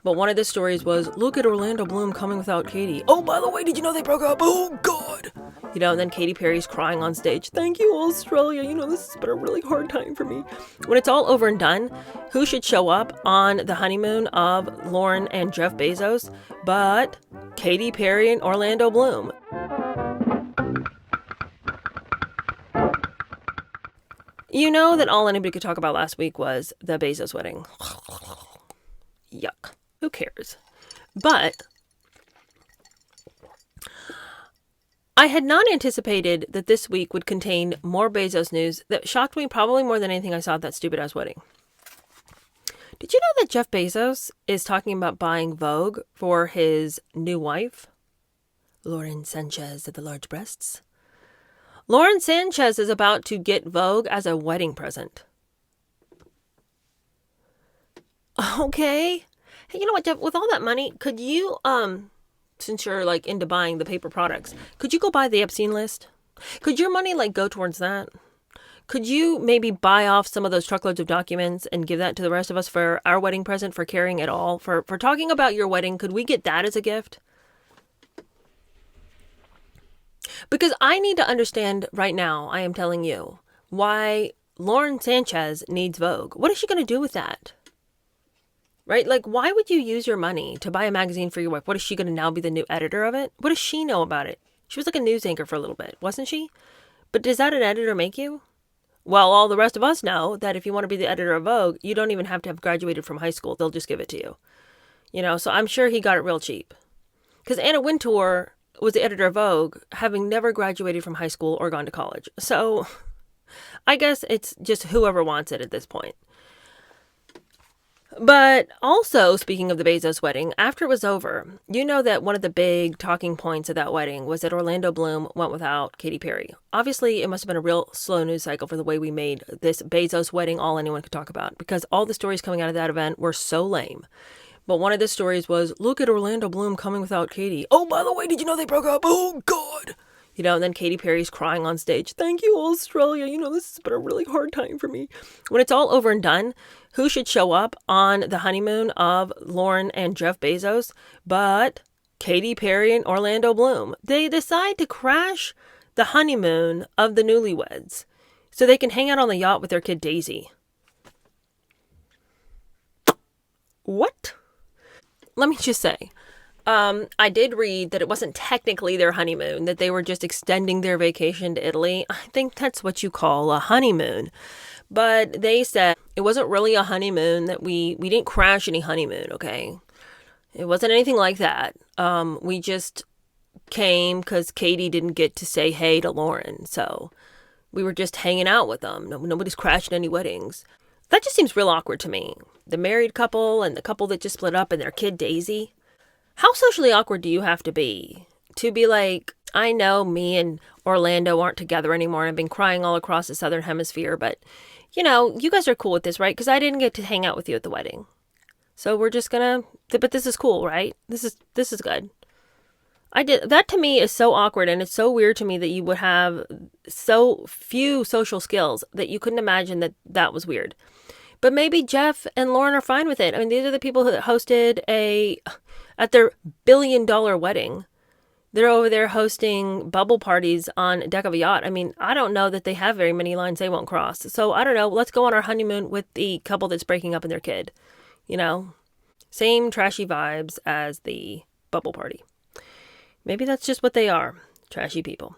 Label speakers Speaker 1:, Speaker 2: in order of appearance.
Speaker 1: But one of the stories was, look at Orlando Bloom coming without Katy. Oh, by the way, did you know they broke up? Oh, God. And then Katy Perry's crying on stage. Thank you, Australia. This has been a really hard time for me. When it's all over and done, who should show up on the honeymoon of Lauren and Jeff Bezos but Katy Perry and Orlando Bloom? You know that all anybody could talk about last week was the Bezos wedding. Yuck. Who cares? But I had not anticipated that this week would contain more Bezos news that shocked me probably more than anything I saw at that stupid-ass wedding. Did you know that Jeff Bezos is talking about buying Vogue for his new wife? Lauren Sanchez of the large breasts. Lauren Sanchez is about to get Vogue as a wedding present. Okay. Hey, you know what, Jeff? With all that money, could you, since you're into buying the paper products, could you go buy the Epstein list? Could your money go towards that? Could you maybe buy off some of those truckloads of documents and give that to the rest of us for our wedding present, for carrying it all, for talking about your wedding? Could we get that as a gift? Because I need to understand right now, I am telling you, why Lauren Sanchez needs Vogue. What is she going to do with that? Right? Why would you use your money to buy a magazine for your wife? What is she going to now be the new editor of it? What does she know about it? She was a news anchor for a little bit, wasn't she? But does that an editor make you? Well, all the rest of us know that if you want to be the editor of Vogue, you don't even have to have graduated from high school. They'll just give it to you. So I'm sure he got it real cheap. Because Anna Wintour was the editor of Vogue, having never graduated from high school or gone to college. So I guess it's just whoever wants it at this point. But also, speaking of the Bezos wedding, after it was over, you know that one of the big talking points of that wedding was that Orlando Bloom went without Katy Perry. Obviously, it must have been a real slow news cycle for the way we made this Bezos wedding all anyone could talk about, because all the stories coming out of that event were so lame. But one of the stories was, look at Orlando Bloom coming without Katy. Oh, by the way, did you know they broke up? Oh, God. And then Katy Perry's crying on stage. Thank you, Australia. This has been a really hard time for me. When it's all over and done, who should show up on the honeymoon of Lauren and Jeff Bezos but Katy Perry and Orlando Bloom? They decide to crash the honeymoon of the newlyweds so they can hang out on the yacht with their kid Daisy. What? Let me just say, I did read that it wasn't technically their honeymoon, that they were just extending their vacation to Italy. I think that's what you call a honeymoon. But they said it wasn't really a honeymoon, that we didn't crash any honeymoon, okay? It wasn't anything like that. We just came because Katy didn't get to say hey to Lauren. So we were just hanging out with them. Nobody's crashing any weddings. That just seems real awkward to me. The married couple and the couple that just split up and their kid Daisy. How socially awkward do you have to be like, I know me and Orlando aren't together anymore and I've been crying all across the southern hemisphere, but you guys are cool with this, right? Because I didn't get to hang out with you at the wedding. So we're just but this is cool, right? This is good. That to me is so awkward, and it's so weird to me that you would have so few social skills that you couldn't imagine that was weird. But maybe Jeff and Lauren are fine with it. I mean, these are the people that hosted at their billion-dollar wedding. They're over there hosting bubble parties on a deck of a yacht. I mean, I don't know that they have very many lines they won't cross. So I don't know. Let's go on our honeymoon with the couple that's breaking up and their kid. Same trashy vibes as the bubble party. Maybe that's just what they are. Trashy people.